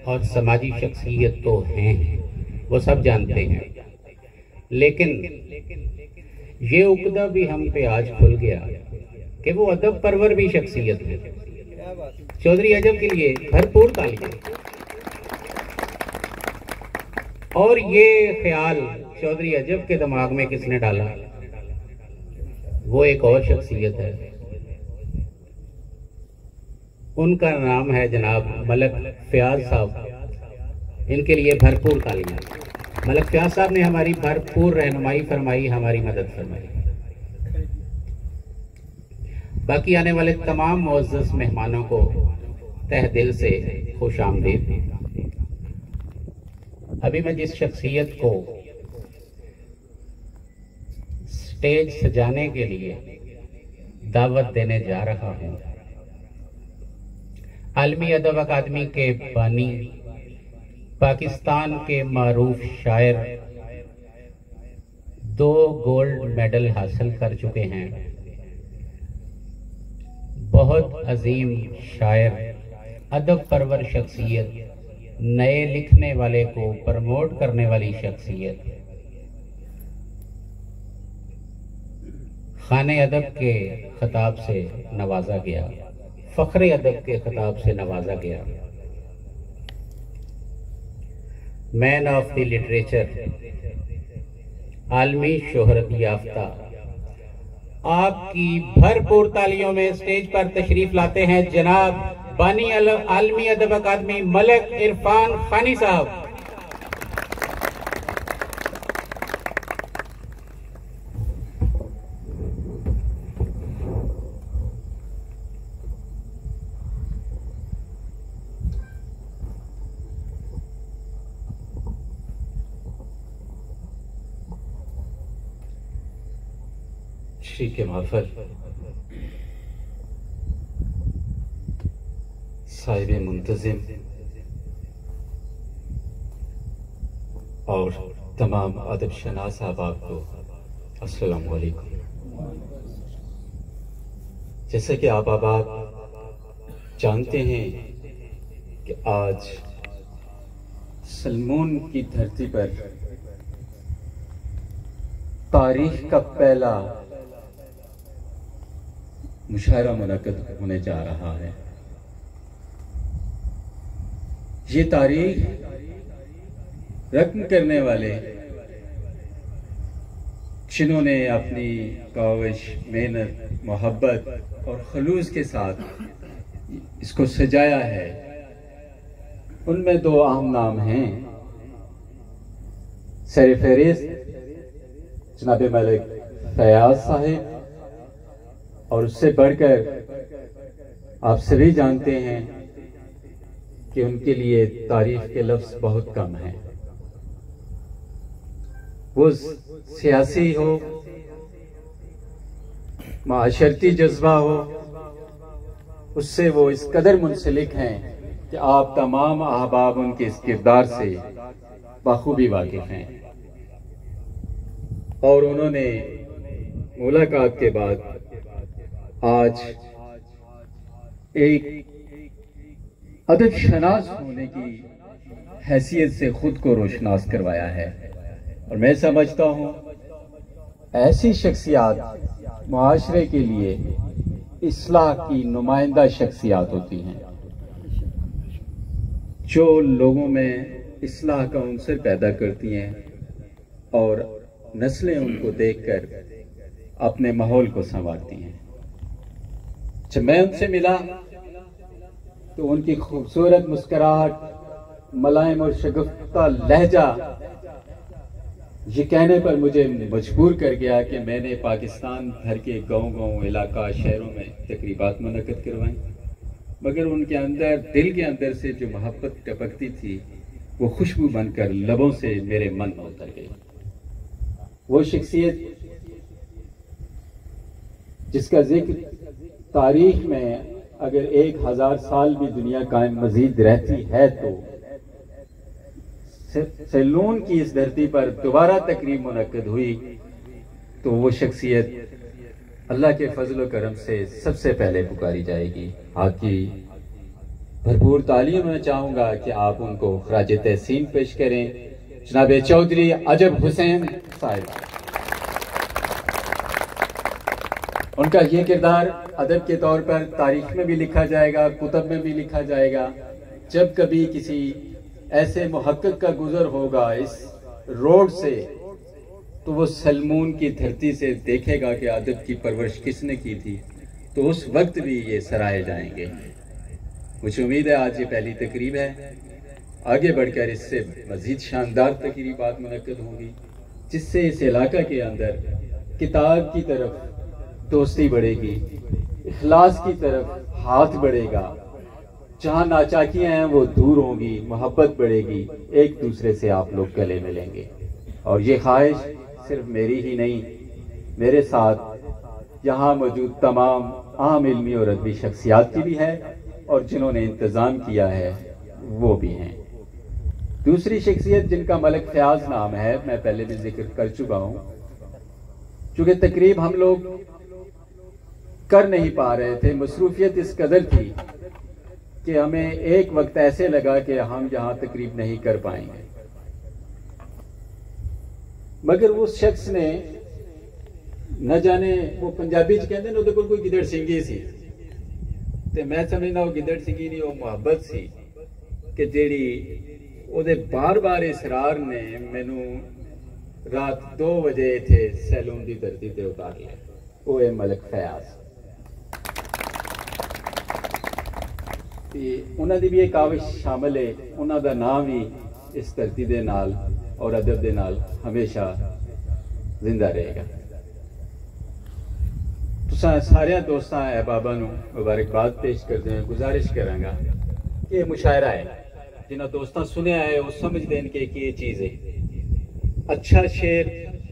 और समाजी शख्सियत तो हैं, वो सब जानते हैं, लेकिन ये उक्दा भी हम पे आज खुल गया कि वो अदब परवर भी शख्सियत है। चौधरी अजब के लिए भरपूर तालियां। और ये ख्याल चौधरी अजब के दिमाग में किसने डाला? वो एक और शख्सियत है, उनका नाम है जनाब मलक फयाज साहब। इनके लिए भरपूर तालियां। मलक फयाज साहब ने हमारी भरपूर रहनुमाई फरमाई, हमारी मदद फरमाई। बाकी आने वाले तमाम मुअज़्ज़ज़ मेहमानों को तहे दिल से खुश आमदीद। अभी मैं जिस शख्सियत को स्टेज सजाने के लिए दावत देने जा रहा हूं, आलमी अदब अकादमी के बानी, पाकिस्तान के मारूफ शायर, 2 गोल्ड मेडल हासिल कर चुके हैं, बहुत अजीम शायर, अदब परवर शख्सियत, नए लिखने वाले को प्रमोट करने वाली शख्सियत, खाने अदब के खिताब से नवाजा गया, फख्रे अदब के खिताब से नवाजा गया, मैन ऑफ द लिटरेचर, आलमी शोहरत याफ्ता। आपकी भरपूर तालियों में स्टेज पर तशरीफ लाते हैं जनाब बानी आलमी अदब अकादमी मलक इरफान खानी साहब। श्री के महफल, साहिब मुंतजिम और तमाम अदब शनास अहबाब को अस्सलाम वालेकुम। जैसे कि आप जानते हैं कि आज सलमून की धरती पर तारीख का पहला मुशायरा मुनक्कद होने जा रहा है। ये तारीख रकम करने वाले जिन्होंने अपनी काविश, मेहनत, मोहब्बत और खलूस के साथ इसको सजाया है, उनमें 2 अहम नाम हैं। सरफहरिस्त जनाब मलिक फयाज साहिब, और उससे बढ़कर आप सभी जानते हैं कि उनके लिए तारीफ के लफ्ज बहुत कम हैं। वो सियासी हो, माशरती जज्बा हो, उससे वो इस कदर मुंसलिक हैं कि आप तमाम अहबाब उनके इस किरदार से बाखूबी वाकिफ हैं। और उन्होंने मुलाकात के बाद आज एक अदब शनास होने की हैसियत से खुद को रोशनास करवाया है। और मैं समझता हूँ ऐसी शख्सियात मुआशरे के लिए इस्लाह की नुमाइंदा शख्सियात होती हैं, जो लोगों में इस्लाह का उनसर पैदा करती हैं और नस्लें उनको देखकर अपने माहौल को संवारती हैं। जब मैं उनसे मिला तो उनकी खूबसूरत मुस्कुराहट, मुलायम और शगुफ्ता लहजा ये कहने पर मुझे मजबूर कर गया कि मैंने पाकिस्तान भर के गांव-गांव, इलाका, शहरों में तकरीबात मुनक्कद करवाई, मगर उनके अंदर, दिल के अंदर से जो मोहब्बत टपकती थी वो खुशबू बनकर लबों से मेरे मन में उतर गई। वो शख्सियत जिसका जिक्र तारीख में अगर 1000 साल भी दुनिया कायम मजीद रहती है तो सैलून की इस धरती पर दोबारा तकरीब मुनक्कद हुई तो वो शख्सियत अल्लाह के फजल व करम से सबसे पहले पुकारी जाएगी। आपकी भरपूर तालियों में चाहूंगा कि आप उनको खराज तहसीन पेश करें। जनाब चौधरी अजब हुसैन साहिब, उनका ये किरदार अदब के तौर पर तारीख में भी लिखा जाएगा, कुतब में भी लिखा जाएगा। जब कभी किसी ऐसे मुहक्किक का गुजर होगा इस रोड से, तो वो सलमून की धरती से देखेगा कि अदब की परवरिश किसने की थी, तो उस वक्त भी ये सराहे जाएंगे। मुझे उम्मीद है आज ये पहली तकरीब है, आगे बढ़कर इससे मजीद शानदार तकरीबात मुनक्किद होंगी, जिससे इस इलाका के अंदर किताब की तरफ दोस्ती बढ़ेगी, इखलास की तरफ हाथ बढ़ेगा, जहाँ नाचाकियाँ हैं वो दूर होंगी, मोहब्बत बढ़ेगी, एक दूसरे से आप लोग गले मिलेंगे। और ये ख्वाहिश सिर्फ मेरी ही नहीं, मेरे साथ यहाँ मौजूद तमाम आम इल्मी और अदबी शख्सियात की भी है, और जिन्होंने इंतज़ाम किया है वो भी हैं। दूसरी शख्सियत जिनका मलिक फयाज नाम है, मैं पहले भी जिक्र कर चुका हूँ। चूँकि तकरीब हम लोग कर नहीं पा रहे थे, मसरूफियत इस कदर थी कि हमें एक वक्त ऐसे लगा कि हम यहाँ तकरीब नहीं कर पाएंगे, मगर उस शख्स ने न जाने वो पंजाबी च कहते ना कोई गिदड़ सिंगी सी, ते मैं समझना वो गिदड़ सिंगी नहीं, वो मोहब्बत सी कि जेड़ी ओदे बार बार इसरार ने मैनू रात 2 बजे इत्थे सैलून की धरती ते उतार लिया। वो है मलिक फयाज। उन्होंने दी भी एक काविश शामिल है, उन्हों का नाम भी इस धरती दे नाल और अदब दे नाल हमेशा जिंदा रहेगा। तुसां सारे दोस्तां अहबाबां नूं मुबारकबाद पेश करते हैं। गुजारिश करांगा कि ये मुशायरा है, जिन्होंने दोस्तां सुनिया है वो समझ दें कि ये चीज़ है। अच्छा शेर,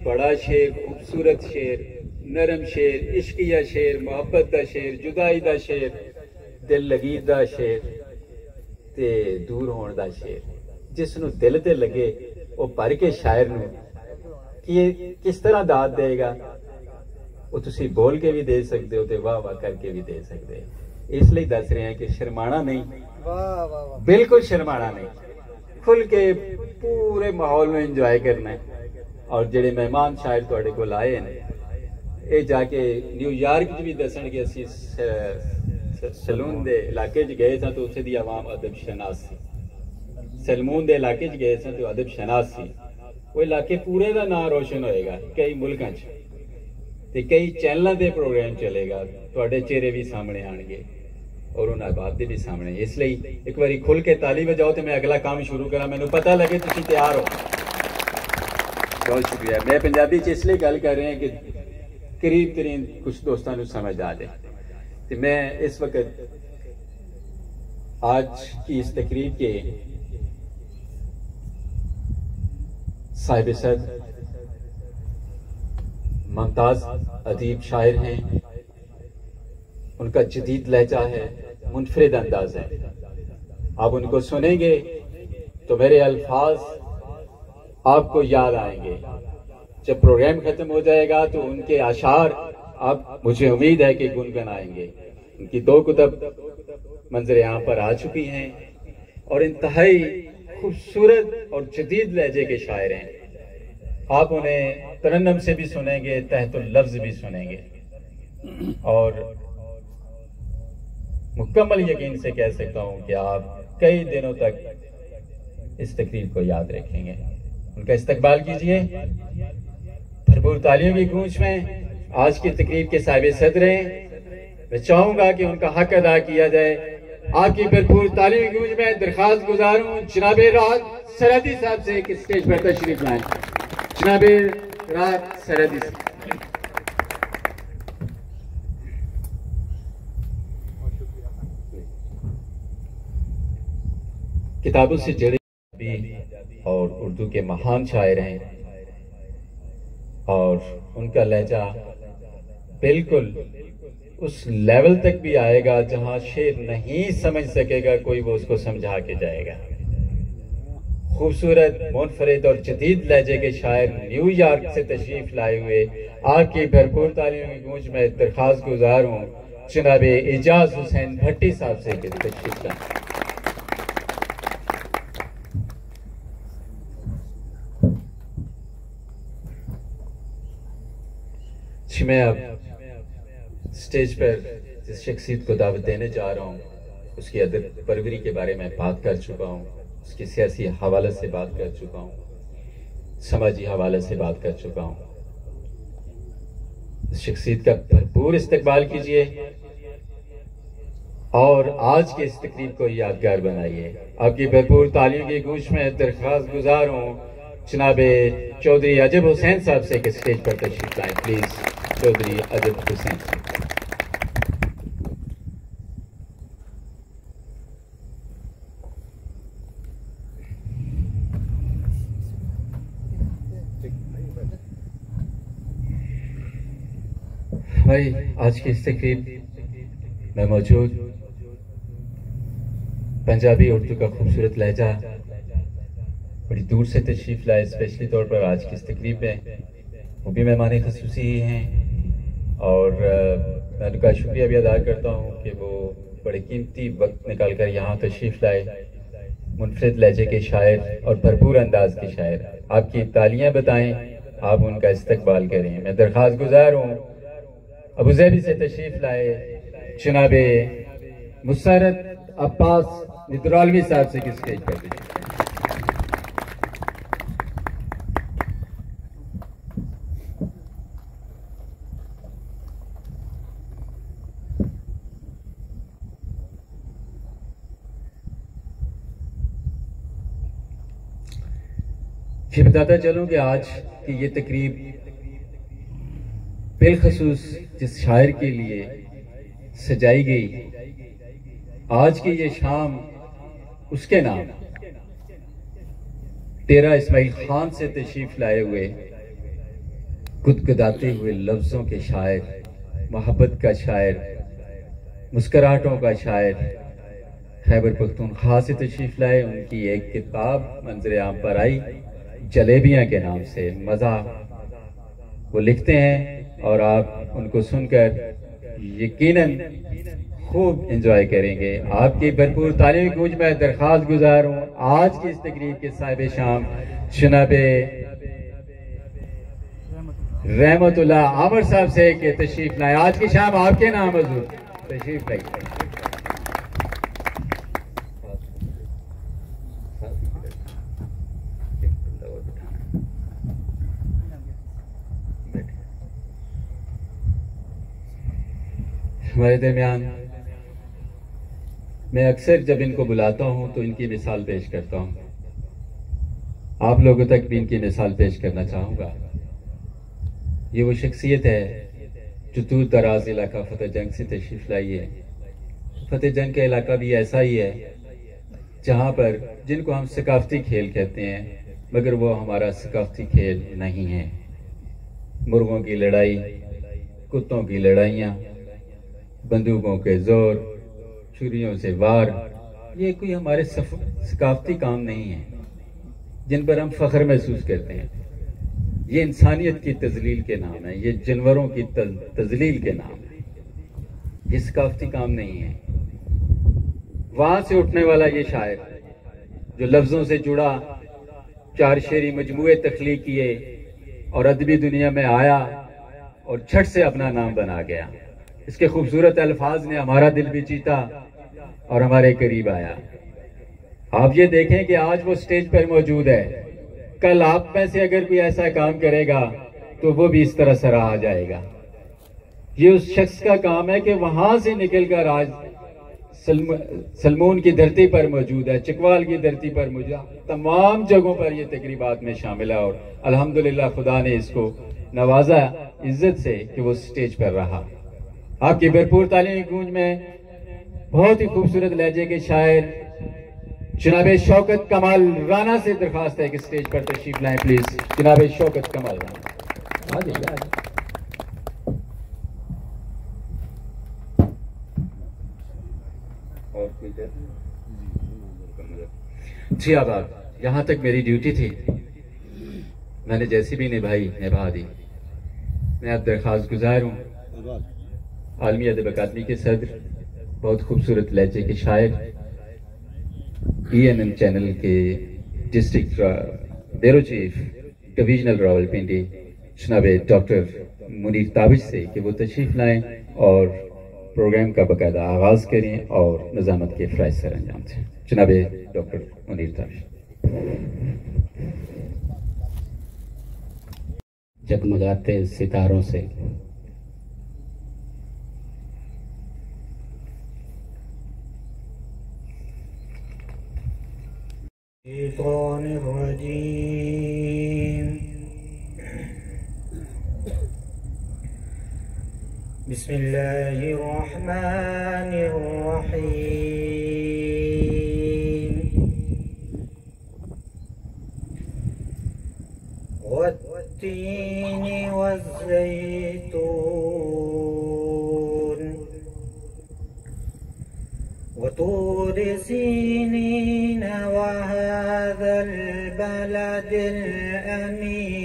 बड़ा शेर, खूबसूरत शेर, नरम शेर, इश्किया शेर, मोहब्बत का शेर, जुदाई का शेर, दिल लगी दा शेर ते दूर होने दा शेर, जिसनों दिल ते लगे वो भर के शायर नूं कि किस तरह दाद देगा, वो तुसी बोल के भी दे सकते हो ते वाह वाह करके भी दे सकते हो। इसलिए दस रहे हैं कि शर्माना नहीं, बिल्कुल शर्माना नहीं, खुल के पूरे माहौल में इंजॉय करना है। और जेडे मेहमान शायर तुहाडे कोल आए ने, ये जाके न्यूयॉर्क भी दसन कि असी सलून दे इलाके च गए थे तो उत्थे दी आवाम अदब शनास सी, सलमून दे इलाके च गए थे तो अदब शनास सी। वो इलाके पूरे का नाम रोशन होएगा कई मुल्कां च, ते कई चैनलों के प्रोग्राम चलेगा, तुहाडे चेहरे भी सामने आएंगे और उन अहबाब दे भी सामने। इसलिए एक बारी खुल के ताली बजाओ तो मैं अगला काम शुरू करा, मैनू पता लगे तुसीं तैयार हो। बहुत शुक्रिया। मैं पंजाबी च इसलिए गल कर रहे हैं कि करीब तरीन कुछ दोस्तों को समझ आ जाए। तो मैं इस वक्त आज की इस तकरीब के साहिब सद मुमताज अदीब शायर हैं, उनका जदीद लहजा है, मुनफरिद अंदाज है। आप उनको सुनेंगे तो मेरे अल्फाज आपको याद आएंगे। जब प्रोग्राम खत्म हो जाएगा तो उनके आशार आप, मुझे उम्मीद है कि गुनगुनाएंगे। उनकी 2 कुतब मंजर यहाँ पर आ चुकी हैं और इंतहाई खूबसूरत और जदीद लहजे के शायर हैं। आप उन्हें तरन्नम से भी सुनेंगे, तहतुल लफ्ज भी सुनेंगे और मुकम्मल यकीन से कह सकता हूँ कि आप कई दिनों तक इस तकरीब को याद रखेंगे। उनका इस्तकबाल कीजिए भरपूर तालियों की गूंज में। आज की तकरीब के साहिब सदर हैं, मैं चाहूंगा कि उनका हक अदा किया जाए। आपकी भरपूर तालियों की गूंज में दरख्वास्त गुजार हूँ जनाब राहत सरहदी साहब से कि स्टेज पर तशरीफ लाएं। जनाब राहत सरहदी साहब। किताबों से जुड़े और उर्दू के महान शायर हैं और उनका लहजा बिल्कुल उस लेवल तक भी आएगा जहां शेर नहीं समझ सकेगा कोई, वो उसको समझा के जाएगा। खूबसूरत, मुनफरिद और जदीद लहजे के शायर न्यूयॉर्क से तशरीफ लाए हुए आपकी भरपूर तालियों की गूंज में दरख्वास्त गुजार हूँ जनाब एजाज हुसैन भट्टी साहब से तशरीफ लाए। मैं अब स्टेज पर जिस शख्सियत को दावत देने जा रहा हूँ उसकी अदब परवरी के बारे में बात कर चुका हूँ, उसके सियासी हवाले से बात कर चुका हूँ, समाजी हवाले से बात कर चुका हूँ। इस शख्सियत का भरपूर इस्तकबाल कीजिए और आज के इस तकरीब को यादगार बनाइए। आपकी भरपूर तालियों की गूंज में दरख्वास्त गुजार हूँ जनाबे चौधरी अजब हुसैन साहब से कि स्टेज पर तशरीफ लाएं। प्लीज चौधरी अजब हुसैन। भाई आज की इस तकरीब में मौजूद पंजाबी उर्दू का खूबसूरत लहजा बड़ी दूर से तशरीफ लाए, स्पेशली तौर पर आज की इस तकरीब में वो भी मेहमान खसूसी ही हैं और मैं उनका शुक्रिया भी अदा करता हूँ कि वो बड़े कीमती वक्त निकाल कर यहाँ तशरीफ लाए। मुनफरिद लहजे के शायर और भरपूर अंदाज के शायर, आपकी तालियां बताएं, आप उनका इस्तकबाल करें। मैं दरख्वास्त गुजार हूँ अबू ज़ैदी से तशरीफ लाए जनाबे मुसरत अब्बास निदरालवी साहब से किस स्टेज पर ये बताता चलूं कि आज की ये तकरीब बिलखसूस जिस शायर के लिए सजाई गई, आज की ये शाम उसके नाम तेरा इस्माइल खान से तशरीफ लाए हुए गुदगुदाते हुए लफ्जों के शायर, मोहब्बत का शायर, मुस्कुराहटों का शायर खैबर पख्तूनख्वा से तशरीफ लाए। उनकी एक किताब मंजर आम पर आई जलेबियां के नाम से, मजा वो लिखते हैं और आप उनको सुनकर यकीनन खूब एंजॉय करेंगे। आपकी भरपूर तालियों की गूंज में दरख्वास्त गुजार हूँ आज की इस तकरीब के साहिब शाम जनाबे रहमतुल्लाह आमर साहब से के तशरीफ लाए। आज की शाम आपके नाम हजूर तशरीफ लाइए। हमारे दरमियान मैं अक्सर जब इनको बुलाता हूं तो इनकी मिसाल पेश करता हूं, आप लोगों तक भी इनकी मिसाल पेश करना चाहूंगा। ये वो शख्सियत है जो दूर दराज इलाका फतेह जंग से तशरीफ लाई है। फतेह जंग का इलाका भी ऐसा ही है जहां पर जिनको हम सकाफती खेल कहते हैं मगर वो हमारा सकाफती खेल नहीं है। मुर्गों की लड़ाई, कुत्तों की लड़ाइयाँ, बंदूकों के जोर, छुरियों से वार, ये कोई हमारे सकाफती काम नहीं है जिन पर हम फख्र महसूस करते हैं। ये इंसानियत की तजलील के नाम है, ये जानवरों की तजलील के नाम है, ये सकाफती काम नहीं है। वहां से उठने वाला ये शायर जो लफ्जों से जुड़ा, चार शेरी मजमूए तख्लीक किए और अदबी दुनिया में आया और झट से अपना नाम बना गया। इसके खूबसूरत अल्फाज ने हमारा दिल भी जीता और हमारे करीब आया। आप ये देखें कि आज वो स्टेज पर मौजूद है, कल आप में से अगर कोई ऐसा काम करेगा तो वो भी इस तरह सराहा जाएगा। ये उस शख्स का काम है कि वहां से निकलकर आज सलमून की धरती पर मौजूद है, चिकवाल की धरती पर मौजूद है, तमाम जगहों पर ये तकरीबात में शामिल है और अल्हम्दुलिल्लाह खुदा ने इसको नवाजा इज्जत से कि वो स्टेज पर रहा। आपकी भरपूर तालियों की गूंज में बहुत ही खूबसूरत लहजे के शायर जनाबे शौकत कमाल राना से दरखास्त है कि स्टेज पर तशरीफ लाएं। प्लीज जनाबे शौकत कमाल राना। जी अब यहाँ तक मेरी ड्यूटी थी, मैंने जैसी भी निभा दी। मैं अब दरख्वास्त गुजार हूँ आलमी अदब अकादमी के सदर, बहुत खूबसूरत लहजे के शायर, ENM चैनल के district bureau chief divisional Rawalpindi जनाब डॉक्टर मुनीर ताबिश से कि वो तशरीफ़ लाएं और प्रोग्राम का बाकायदा आगाज़ करें और निज़ामत के फ़राइज़ सर अंजाम दें। जनाब डॉक्टर मुनीर ताबिश। जगमगाते सितारों से बिस्मिल्लाहिर्रहमानिर्रहीम वत्तीनि वज़्ज़ैतून वतूर सीनीन वहाज़ल बलदिल अमीन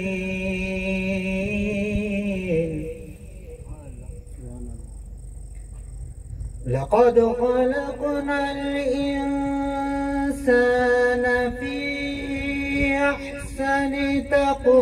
लक़द ख़लक़नल इंसान फ़ी अहसनि तक़वीम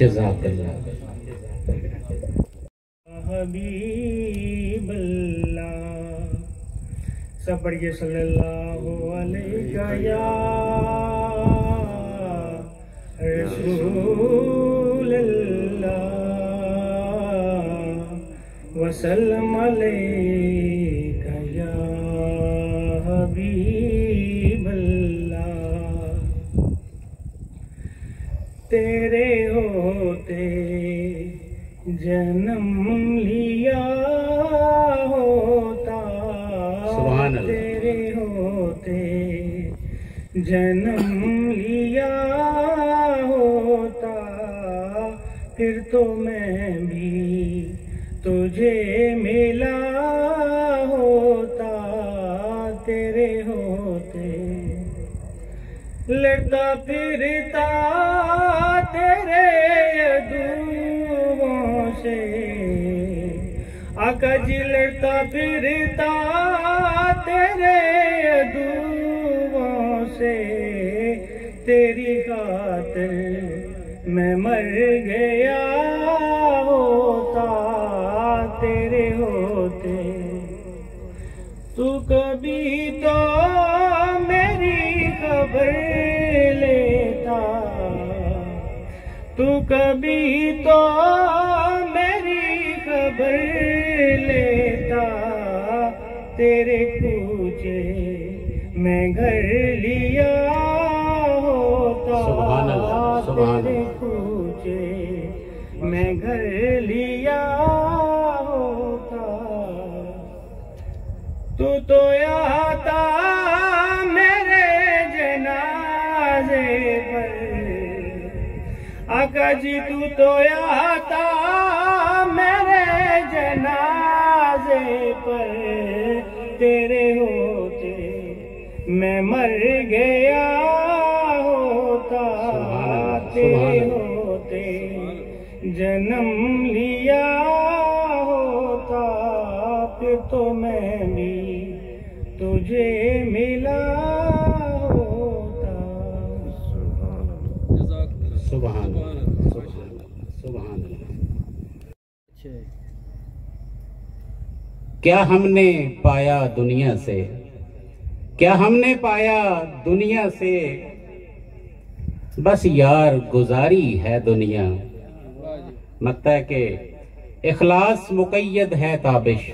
जज़ाकल्लाह। हबीबल्लाह सब पढ़िए सल्लल्लाहु अलैहि या रसूलल्लाह वसल्लम अलैका या हबीबल्लाह तेरे होते जन्म लिया होता सुभान अल्लाह। तेरे होते जन्म लिया होता फिर तो मैं भी तुझे मिला होता तेरे होते लड़ता फिरता तेरे दुआओं से आका जी लड़ता फिरता तेरे दुआओं से तेरी खातिर मैं मर गया होता तेरे होते तू कभी तो मेरी खबर लेता तू कभी तो मेरी खबर लेता तेरे कूचे मैं घर लिया होता सुभान अल्लाह, सुभान तेरे अल्लाह। कूचे मैं घर लिया होता तू तो आता मेरे जनाजे पर आका जी तू तो आता मेरे जनाजे पर तेरे होते मैं मर गया होता तेरे होते जन्म लिया होता फिर तो मैं भी तुझे मिला सुभान अल्लाह, सुभान अल्लाह, सुभान अल्लाह। क्या हमने पाया दुनिया से, क्या हमने पाया दुनिया से, बस यार गुजारी है दुनिया। लगता है कि इखलास मुक़य्यद है ताबिश,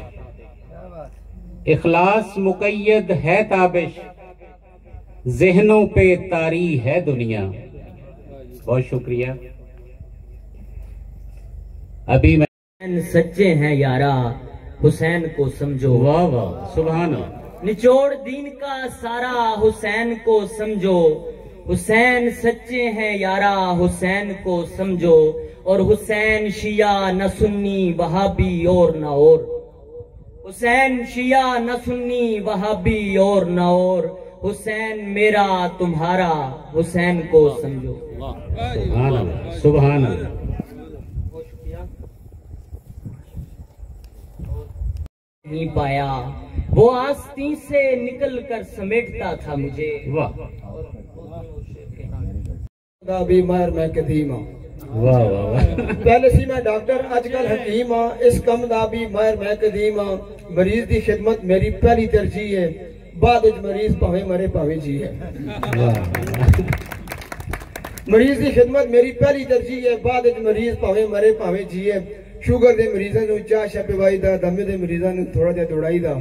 इखलास मुक़य्यद है ताबिश, ज़हनों पे तारी है दुनिया। बहुत शुक्रिया। अभी मैं सच्चे हैं यारा हुसैन को समझो। वाह वाह, सुभान अल्लाह। निचोड़ दीन का सारा हुसैन को समझो। हुसैन सच्चे हैं यारा हुसैन को समझो। और हुसैन शिया न सुन्नी वहाबी और न और। हुसैन शिया न सुन्नी वहाबी और न और। हुसैन मेरा तुम्हारा हुसैन को समझो। सुभान अल्लाह, सुभान अल्लाह। नहीं पाया वो आस्तीन से निकल कर समेटता था मुझे। वाह भी मार मैं कदीमा। वाह वाह वाह। पहले सी मैं डॉक्टर अजकल हकीम हाँ, इस कम दा भी मार मैं कदीमा। मरीज की खिदमत मेरी पहली तरजीह है, बाद मरीज भावे मरे भावे जी है। मरीज की खिदमत मेरी पहली तरजीह है, बाद मरीज भावे मरे भावे जी है। शुगर के मरीजों को चाह छा पिवाई दा, दमे के मरीजों को थोड़ा जिहा दौड़ाई दा।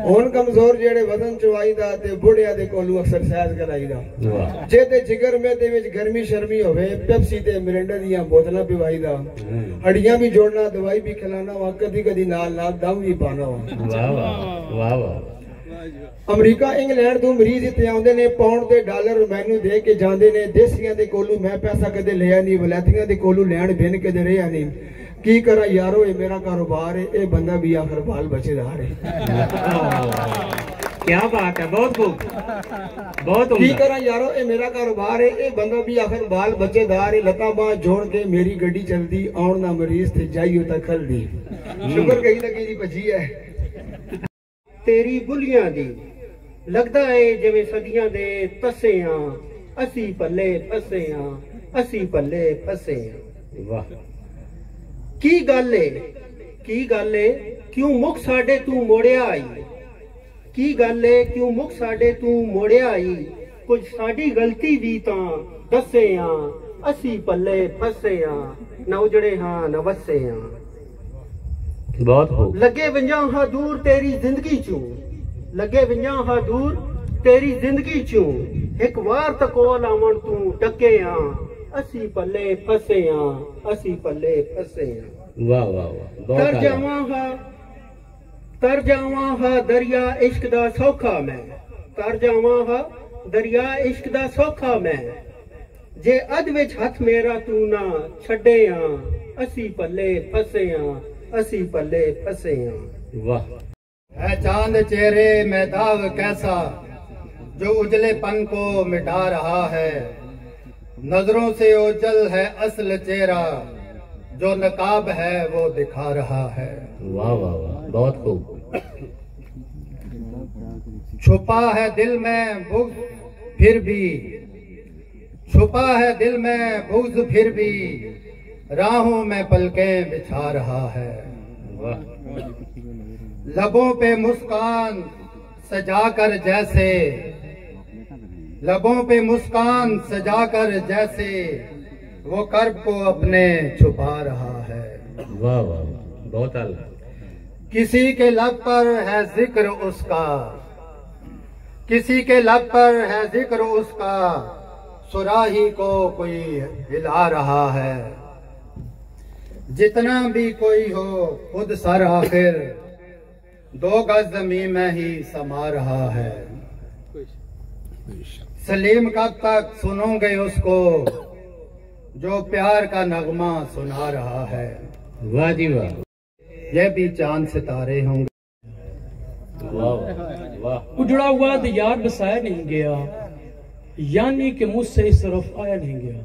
हुण कमजोर जेड़े वजन चवाई दा ते बुढ़िया दे कोलू एक्सरसाइज कराई दा। जे ते जिगर में दे विच गर्मी शर्मी होवे पेप्सी ते मिरिंडा दियां बोतलां पिवाई दा। हड्डियां भी जोड़ना, दवाई भी खिलाना वा, कदी कदी नाल नाल दम भी पाना वा। वाह वाह वाह वाह। अमरीका इंग्लैंड तो मरीज इतने आउंदे ने, पाउंड ते डॉलर मैनू दे के जांदे ने। देसियां दे कोलू मैं पैसा कदे लिया नहीं, वलैतियां दे कोलू लैण बिन कदे रहा नहीं। की करा यारो ये मेरा कारोबार है, ये बंदा भी आखिर बाल बचेदार है। क्या बात है, बहुत खूब, बहुत की करा यारो ये मेरा कारोबार है, ये बंदा भी आखिर बाल बचेदार है। लता बाह जोड़ के मेरी गड्डी चलदी, आउण ना मरीज ते जाइयो तक खलदी। शुक्र कही लगी जी भजी है तेरी बुलियां दी। लगदा है जिवें सदियां दे तसे हां, असी पल्ले फसे हां, असी पल्ले फसे हां। वाह। की गल है, की गल है, क्यों मुख साडे तू मोड़िया आई। की गल है, क्यों मुख साडे तू मोड़िया आई। कुछ साडी गलती दी तां दसे हां, असी पल्ले फसे हां, न उजड़े हां न वसे हां। बहुत खूब। लगे वंजां हा दूर तेरी जिंदगी चूं, लगे वंजां हा दूर तेरी जिंदगी चूं। एक वार तकोल आवन तू टके हां, असी पल्ले फसे हां, असी पल्ले फसे हां। वाह वाह वाह। तर जावां हा दरिया इश्क दा सौखा मैं। तर जावां हा दरिया इश्क दा सौखा मैं। जे अध विच हथ मेरा तू ना छड्डे हां, असी पल्ले फसे हां, असी पल्ले फसे हां। वाह। है चांद चेहरे में दाग कैसा, जो उजलेपन को मिटा रहा है। नजरों से ओझल है असल चेहरा, जो नकाब है वो दिखा रहा है। वाह वाह वाह, बहुत खूब। छुपा है दिल में बुग़्ज़ फिर भी, छुपा है दिल में बुग़्ज़ फिर भी, राहों में पलकें बिछा रहा है। वाह। लबों पे मुस्कान सजाकर जैसे, लबों पे मुस्कान सजाकर जैसे, वो कर्ब को अपने छुपा रहा है। वाह वाह, बहुत आला। किसी के लब पर है जिक्र उसका, किसी के लब पर है जिक्र उसका, सुराही को कोई हिला रहा है। जितना भी कोई हो खुद सर आखिर, 2 गज ज़मीन में ही समा रहा है। सलीम कब तक सुनोगे उसको, जो प्यार का नगमा सुना रहा है। वाह जी वाह। ये भी चांद सितारे होंगे। वाह वाह। उजड़ा हुआ दियार बसाया नहीं गया, यानी कि मुझसे इस तरफ आया नहीं गया।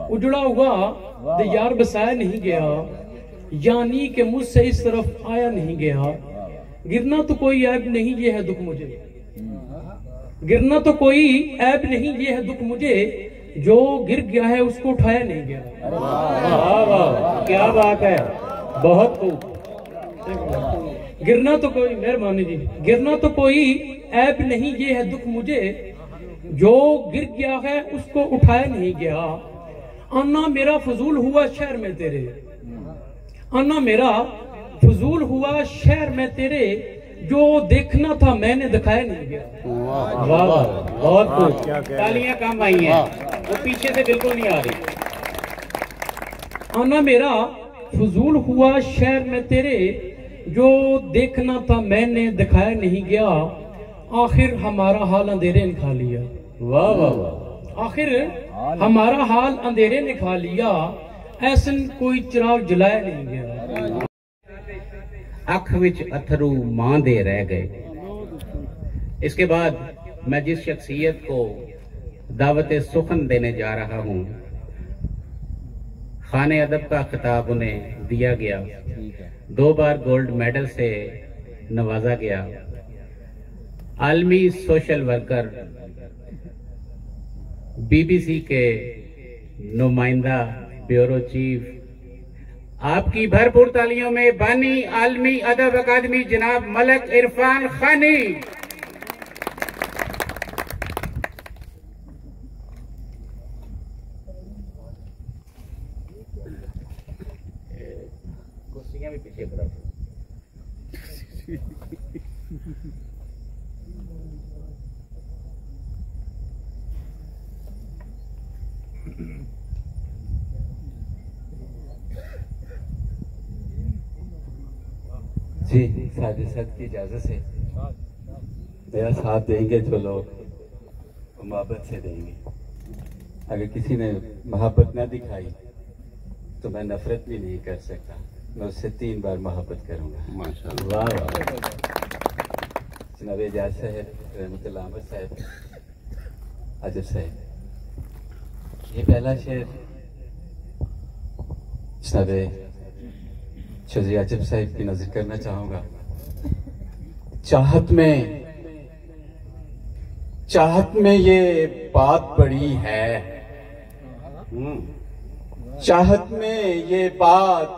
उजड़ा हुआ दियार बसाया नहीं गया, यानी कि मुझसे इस तरफ आया नहीं गया। गिरना तो कोई ऐब नहीं ये है दुख मुझे, गिरना तो कोई ऐब नहीं ये है दुख मुझे, जो गिर गया है उसको उठाया नहीं गया। वाह वाह, क्या बात है, बहुत खूब। गिरना तो कोई, मेहरबानी जी, गिरना तो कोई ऐब नहीं, ये है दुख मुझे जो गिर गया है उसको उठाया नहीं गया। आना मेरा फजूल हुआ शहर में तेरे, आना मेरा फजूल हुआ शहर में तेरे, जो देखना था मैंने दिखाया नहीं गया। वाह वाह, बहुत खूब, तालियां कम आई हैं, वो पीछे से बिल्कुल नहीं आ रही। आना मेरा फजूल हुआ शहर में तेरे, जो देखना था मैंने दिखाया नहीं गया। आखिर हमारा हाल अंधेरे ने खा लिया। वाह वाह वाह, आखिर हमारा हाल अंधेरे ने खा लिया, ऐसा कोई चिराग जलाया नहीं गया। अख विच अथरू मां दे रह गए। इसके बाद मैं जिस शख्सियत को दावत सुखन देने जा रहा हूं, खाने अदब का खिताब उन्हें दिया गया, 2 बार गोल्ड मेडल से नवाजा गया। आलमी सोशल वर्कर, बीबीसी के नुमाइंदा, ब्यूरो चीफ, आपकी भरपूर तालियों में बानी आलमी अदब अकादमी जनाब मलक इरफान खानी। कुर्सियां भी पीछे करो। जी, साथ की इजाजत से मेरा साथ देंगे जो लोग मोहब्बत से देंगे। अगर किसी ने मोहब्बत न दिखाई तो मैं नफरत भी नहीं कर सकता, मैं उससे 3 बार मोहब्बत करूंगा। माशाअल्लाह। वाह वाह। जनाब एजाज साहब, रहमतुल्लाह अहमद साहब, अजब साहब, ये पहला शेर जनाब चौधरी आजब साहब की नजर करना चाहूंगा। चाहत में ये बात बड़ी है, चाहत में ये बात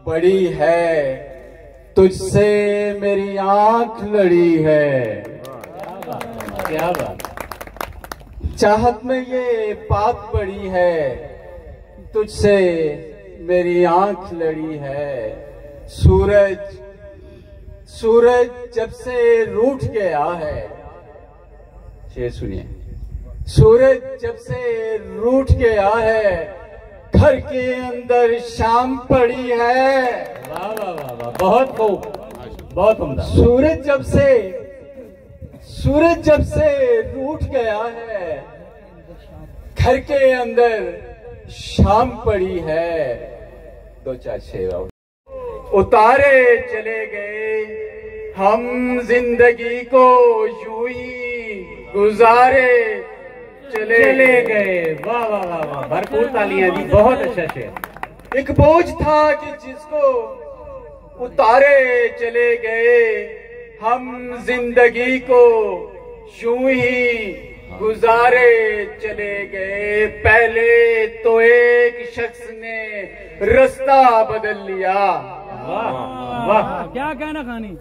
बड़ी है, तुझसे मेरी आंख लड़ी है। क्या बात। चाहत में ये बात बड़ी है, तुझसे मेरी आंख लड़ी है। सूरज जब से रूठ गया है, शेर सुनिए। सूरज जब से रूठ गया है, घर के अंदर शाम पड़ी है। वाह वाह वाह वाह, बहुत खूब, बहुत उम्दा। सूरज जब से रूठ गया है, घर के अंदर शाम पड़ी है। 2-4 शेर और। उतारे चले गए हम जिंदगी को यूं ही गुजारे चले गए। वाह वाह वाह वाह, भरपूर तालियां दी, बहुत अच्छा शेर। एक बोझ था कि जिसको उतारे चले गए, हम जिंदगी को यूं ही गुजारे चले गए। पहले तो एक शख्स ने रास्ता बदल लिया। वाह वाह, क्या कहना खानी।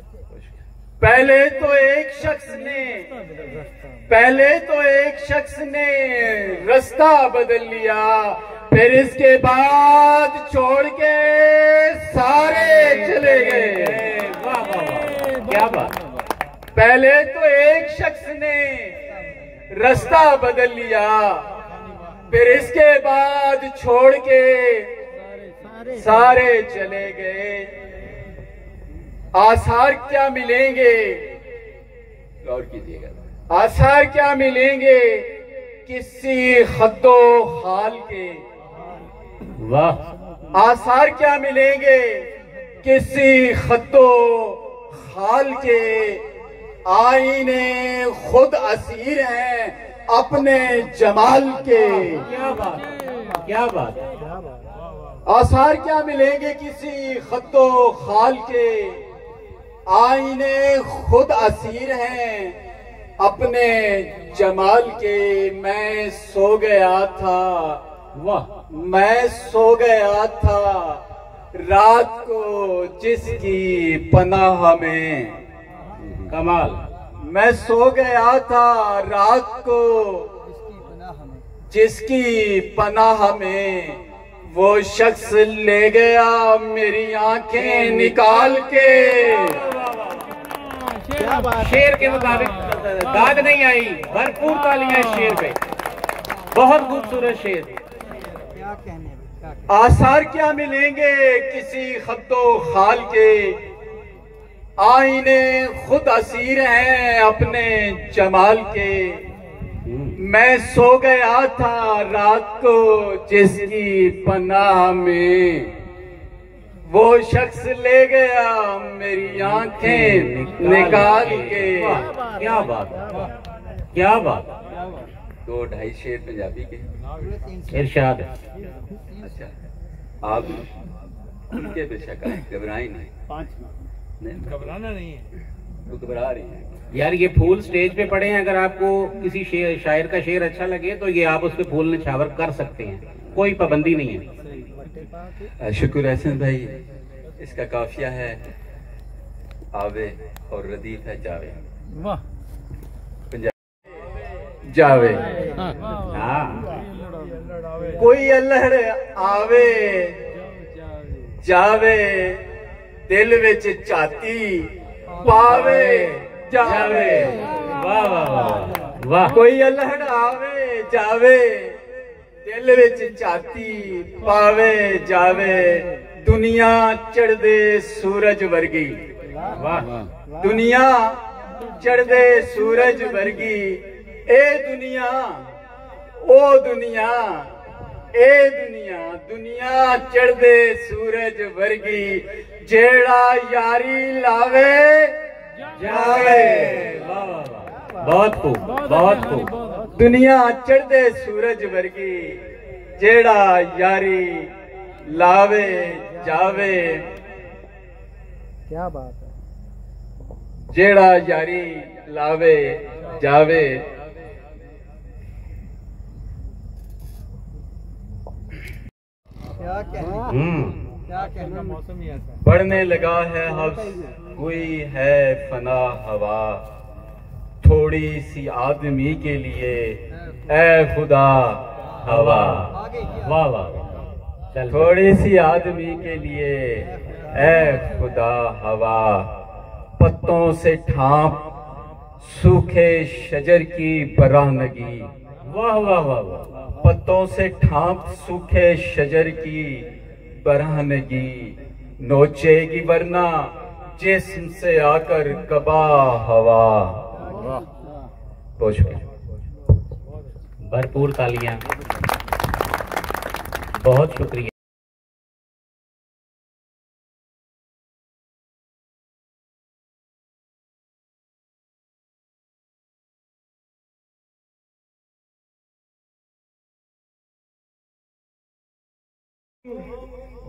पहले तो एक शख्स ने रास्ता बदल लिया, फिर इसके बाद छोड़ के सारे चले गए। वाह वाह वाह, क्या बात। पहले तो एक शख्स ने रास्ता बदल लिया, फिर इसके बाद छोड़ के सारे चले गए। आसार क्या मिलेंगे, गौर कीजिएगा, आसार क्या मिलेंगे किसी खद्दो खाल के। वाह। आसार क्या मिलेंगे किसी खद्दो खाल के। आईने खुद असीर हैं अपने जमाल के। क्या बात, क्या बात। आसार क्या मिलेंगे किसी खद्दो खाल के। आईने खुद असीर हैं अपने जमाल के मैं सो गया था। वाह, मैं सो गया था रात को जिसकी पनाह में। कमाल। मैं सो गया था रात को जिसकी पनाह में, वो शख्स ले गया मेरी आंखें निकाल के। शेर के मुताबिक दाद नहीं आई, भरपूर तालियां शेर पे। बहुत खूबसूरत शेर। आसार क्या मिलेंगे किसी खत्तो खाल के, आईने खुद असीर हैं अपने जमाल के। मैं सो गया था रात को जिसकी पनाह में, वो शख्स ले गया मेरी आंखें निकाल के। क्या बात है, क्या बात। 2-2.5 शेर पंजाबी के इरशाद। अच्छा, आप उनके बेशक आए, घबराए नहीं। घबराना नहीं है, वो घबरा रही है। यार ये फूल स्टेज पे पड़े हैं, अगर आपको किसी शायर का शेर अच्छा लगे तो ये आप उस पे फूल निछावर कर सकते हैं, कोई पाबंदी नहीं है। शुक्र एहसन भाई, इसका काफिया है आवे और रदीफ है जावे। वाह, जावे हाँ, कोई अल्हड़ आवे जावे, दिल विच चाती पावे जावे। वाह वाह वाह वाह। कोई अल्हड़ आवे जावे, दिल विच चाती पावे जावे। दुनिया चढ़दे सूरज वर्गी। वाह। दुनिया चढ़दे सूरज वर्गी। ए दुनिया ओ दुनिया, ए दुनिया, दुनिया चढ़दे सूरज वर्गी। जेड़ा यारी लावे जावे। वाह वाह वाह, बहुत खूब, बहुत खूब। दुनिया चढ़दे सूरज वर्गी, जेड़ा यारी लावे जावे। क्या बात है। जेड़ा यारी लावे जावे। क्या कहना, क्या कहना। मौसम ही ऐसा। बढ़ने लगा है हफ्स, हुई है फना हवा। थोड़ी सी आदमी के लिए ए खुदा हवा। वाह वाह। चल थोड़ी सी आदमी के लिए ए खुदा हवा। पत्तों से ढांप सूखे शजर की बरानगी। वाह वाह वाह वाह। पत्तों से ढांप सूखे शजर की बरानगी। नोचेगी वरना जिस्म से आकर कबा हवा। बहुत शुक्रिया। भरपूर तालियां। बहुत शुक्रिया।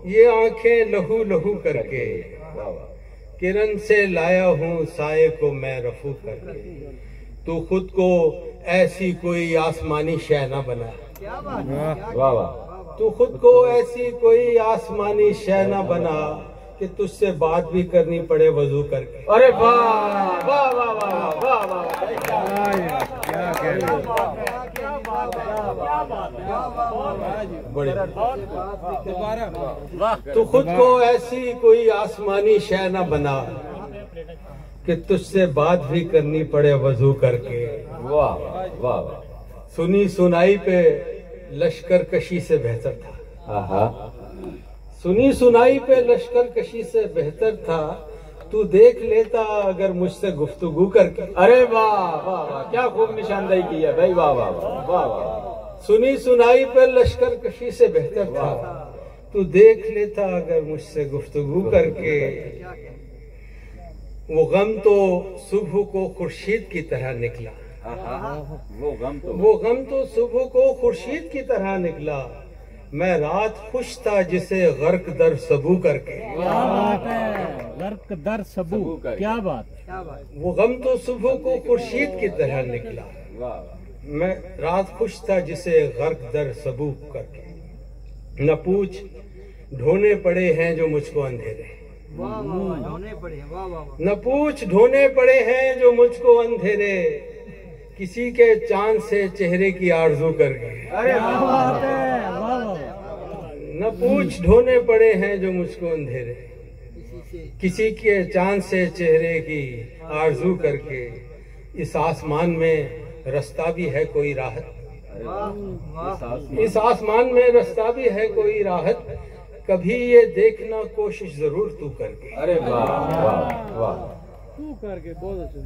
ये आंखें लहू लहू करके, किरण से लाया हूँ साये को मैं रफू करके। तू खुद को ऐसी कोई आसमानी शय न बना। वाह वाह। तू खुद को ऐसी कोई आसमानी शय न बना कि तुझसे बात भी करनी पड़े वजू करके। अरे वाह वाह वाह वाह वाह वाह। तू खुद को ऐसी कोई आसमानी शय न बना कि तुझसे बात भी करनी पड़े वजू करके। वाह वाह वाह। सुनी सुनाई पे लश्कर कशी से बेहतर था। आहा। सुनी सुनाई पे लश्कर कशी से बेहतर था। तू देख लेता अगर मुझसे गुफ्तगू करके। अरे वाह वाह वाह, क्या खूब निशानदेही की है भाई। वाह वाह वाह वाह वाह। सुनी सुनाई पे लश्कर कशी से बेहतर था। तू देख लेता अगर मुझसे गुफ्तगू करके। वो गम तो सुबह को खुर्शीद की तरह निकला। वो गम तो वो गम तो सुबह को खुर्शीद की तरह निकला। मैं रात खुश था जिसे गर्क दर सबू करके। क्या बात है, गर्क दर सबू, क्या बात। वो गम तो सुबह को खुर्शीद की तरह निकला। मैं रात खुश था जिसे गर्क दर सबू करके। न पूछ ढोने पड़े हैं जो मुझको अंधेरे, न पूछ ढोने पड़े हैं जो मुझको अंधेरे, किसी के चांद से चेहरे की आरजू करके। न पूछ ढोने पड़े हैं जो मुझको अंधेरे, किसी के चांद से चेहरे की आरजू करके। इस आसमान में रास्ता भी है कोई राहत, इस आसमान में रास्ता भी है कोई राहत, कभी ये देखना कोशिश जरूर तू करके। अरे वाह वाह वाह, तू करके बहुत अच्छा।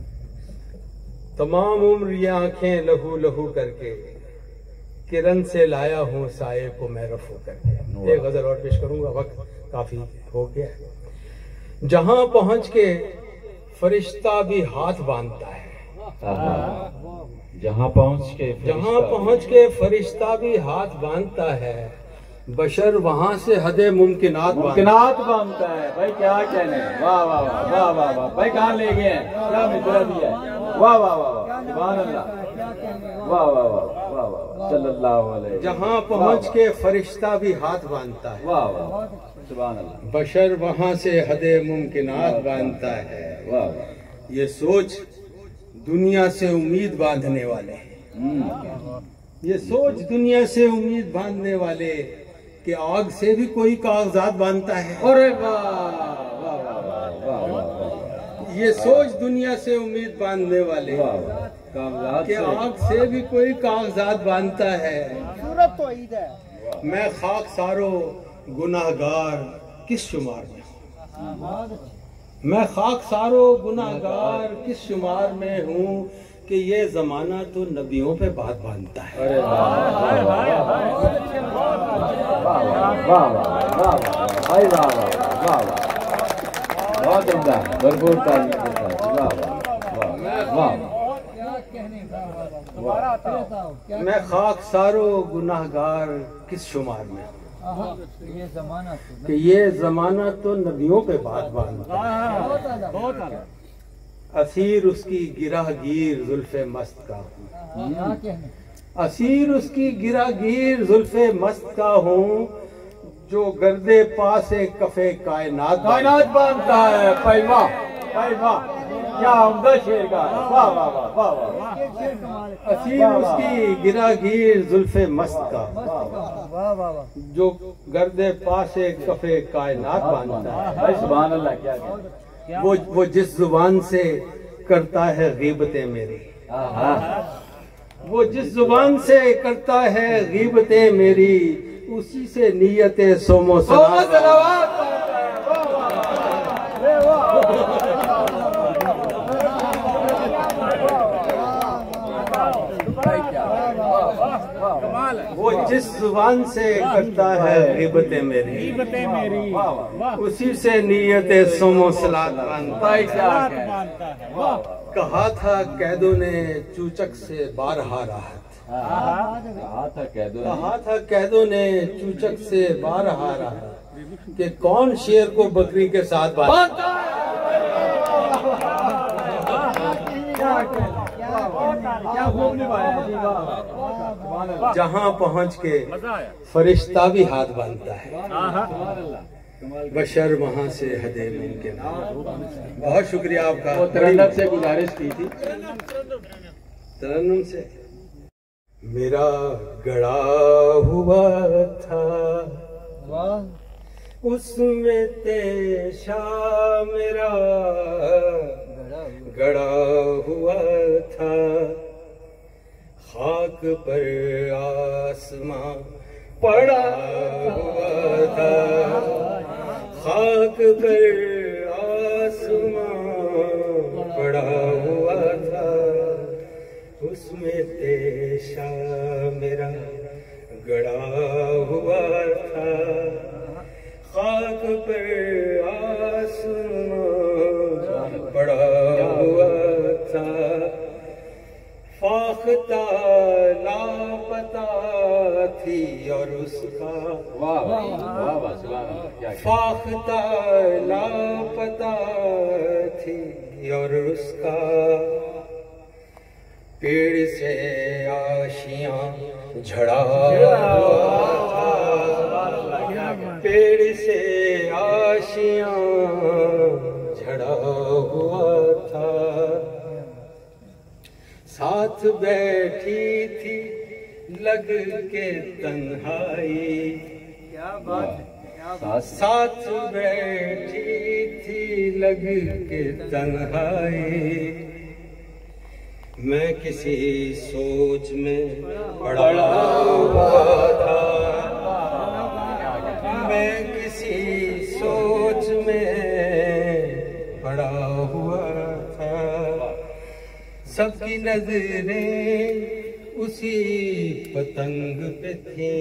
तमाम उम्र ये आंखें लहू लहू करके, किरण से लाया हूँ साये को मैं रफू करके। एक गजल और पेश करूंगा, वक्त काफी हो गया है। जहां पहुंच के फरिश्ता भी हाथ बांधता है, जहां पहुंच के फरिश्ता भी हाथ बांधता है, बशर वहां से हदे मुमकिनात बांधता है। भाई क्या कहने, वाह वाह वाह वाह वाह वाह। भाई कहाँ ले गए हैं, क्या मित्रा दिया है, वाह वाह वाह वाह, सुभान अल्लाह, वाह वाह वाह वाह वाह, सल्लल्लाहु अलैहि। जहां पहुंच के फरिश्ता भी हाथ बांधता है, वाह वाह, सुभान अल्लाह। बशर वहां से हदे मुमकिनात बांधता है। वाह वाह, ये सोच दुनिया से उम्मीद बांधने वाले, ये सोच दुनिया से उम्मीद बांधने वाले कि आग से भी कोई कागजात बांधता है। अरे वाह वाह वाह वाह, ये सोच दुनिया से उम्मीद बांधने वाले कि आग से भी कोई कागजात बांधता है। सूरत तो ईद है। मैं खाकसारो गुनाहगार किस शुमार में हूँ, मैं खाकसारो गुनाहगार किस शुमार में हूँ कि ये जमाना तो नबियों पे बात बांधता है। अरे वाह वाह वाह भाई, वाह वाह वाह, बहुत उम्दा, भरपूर तारीफ, वाह वाह वाह। मैं खाकसारो गुनाहगार किस शुमार में हूँ कि ये जमाना तो नबियों पे बात बांधता है। असीर उसकी गिरागीर जुल्फे मस्त का हूँ, असीर उसकी गिरागीर जुल्फे मस्त का हूँ, जो गर्दे पासे कफे कायनात बांधता है। भाई वाह भाई वाह, क्या उम्दा शेर का, वाह वाह वाह वाह वाह। असीर उसकी गिरागीर जुल्फे मस्त का, जो गर्दे पासे कफे कायनात बांधता है। भाई सुभान अल्लाह, क्या कहना। वो जिस जुबान से करता है गीबतें मेरी, वो जिस जुबान से करता है गीबतें मेरी, उसी से नीयते सोमो सलावत। वो जिस जुबान से करता है गीबतें मेरी, उसी से नीयते सोमो सलात बांधता है। कहा था कैदों ने चूचक से बारहा राहत, कहा था कैदों ने चूचक से बारहा राहत, कि कौन शेर को बकरी के साथ बांधता है। जहां पहुंच के फरिश्ता भी हाथ बांधता है, बशर वहां से हदे मुमकिन। बहुत शुक्रिया आपका। तरन्नुम से गुजारिश की थी, तरन्नुम से। मेरा गड़ा हुआ था उसमें तेशा, मेरा गड़ा हुआ था, खाक पर आसमां पड़ा हुआ था, खाक पर आसमां पड़ा हुआ था, उसमें तेशा मेरा गड़ा हुआ था, खाक पर आसमां पड़ा हुआ था, फाख्ता लापता थी और उसका वाह वाह वाह वाह सुभान फाख्ता लापता थी और उसका पेड़ से आशियां झड़ा हुआ था, पेड़ से आशियां झड़ा हुआ था। साथ बैठी थी लग के तन्हाई, क्या बात है, साथ बैठी थी लग के तन्हाई। मैं किसी सोच में पड़ा हुआ था, मैं किसी सोच में पड़ा हुआ था। सबकी नजरें उसी पतंग पे थी,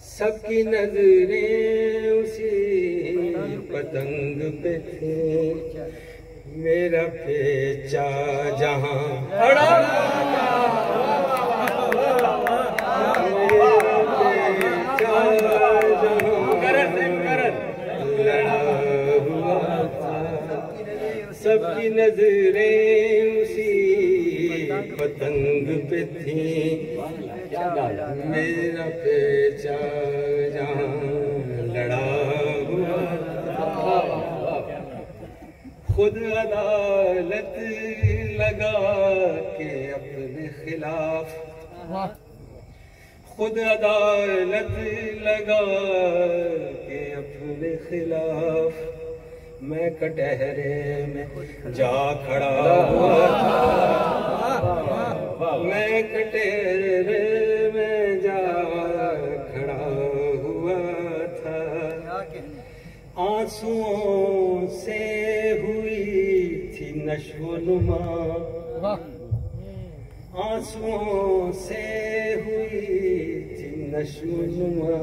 सबकी नजरें उसी पतंग पे थी। मेरा पेचा जहां खड़ा सबकी नजरें उसी पतंग पे थी। मेरा पेचा जहां लड़ा हुआ था। खुद अदालत लगा के अपने खिलाफ, खुद अदालत लगा के अपने खिलाफ मैं कटहरे में जा खड़ा हुआ था, मैं कटहरे में जा खड़ा हुआ था। आंसुओं से हुई थी नश्व नुमा, आंसुओं से हुई थी नश्व नुमा।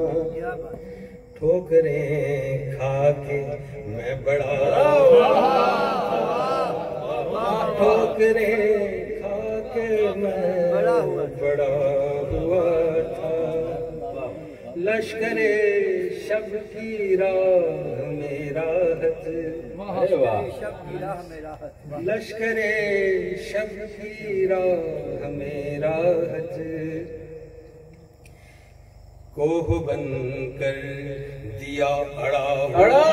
ठोकरें खा के मैं बड़ा ठोकरें खा के मैं बड़ा हुआ था। लश्करे शब की राह में राहत, लश्करे शब की राह में राहत। कोह बन कर दिया अड़ा हुआ,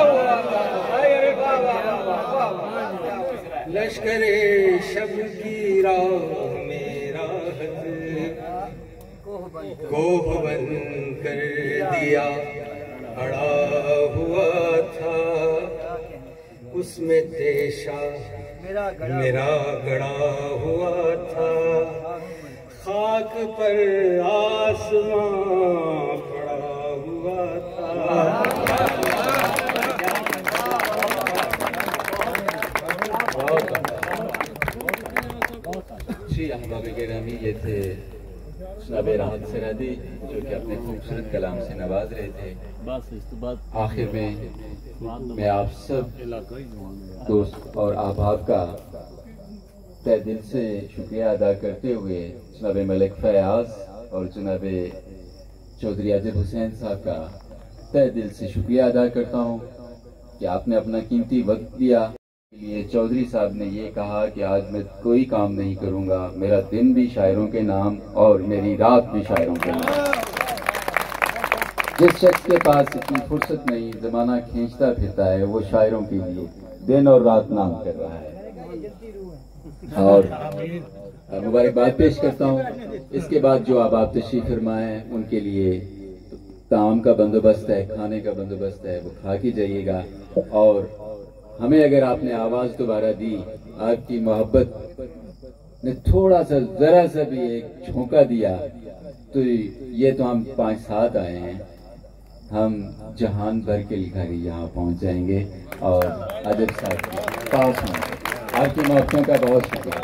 लश्करे शब की राह में राहत। कोह बन कर दिया अड़ा हुआ था, उसमें तेशा मेरा गड़ा हुआ था। खाक पर आसमां पड़ा हुआ था। जी अहबाब गिरामी, ये थे जनाब राहत सरहदी जो कि अपने खूबसूरत कलाम से नवाज रहे थे। आखिर में मैं आप सब दोस्त और अहबाब का तहे दिल से शुक्रिया अदा करते हुए जनाब मलिक फयाज और जनाब चौधरी अजब हुसैन साहब का तहे दिल से शुक्रिया अदा करता हूँ कि आपने अपना कीमती वक्त दिया। लिए चौधरी साहब ने ये कहा कि आज मैं कोई काम नहीं करूँगा, मेरा दिन भी शायरों के नाम और मेरी रात भी शायरों के नाम। जिस शख्स के पास इतनी फुर्सत नहीं, जमाना खींचता फिरता है, वो शायरों के लिए दिन और रात नाम कर रहा है। और मुबारकबाद पेश करता हूँ। इसके बाद जो आप तशरीफ फरमाए हैं उनके लिए ताम का बंदोबस्त है, खाने का बंदोबस्त है, वो खा के जाइएगा। और हमें अगर आपने आवाज दोबारा दी, आपकी मोहब्बत ने थोड़ा सा जरा सा भी एक झोंका दिया, तो ये तो हम 5-7 आए हैं, हम जहान भर के घर यहाँ पहुँच जाएंगे। और अजब साहब के पास में आपकी मोहब्बतों का बहुत शुक्रिया।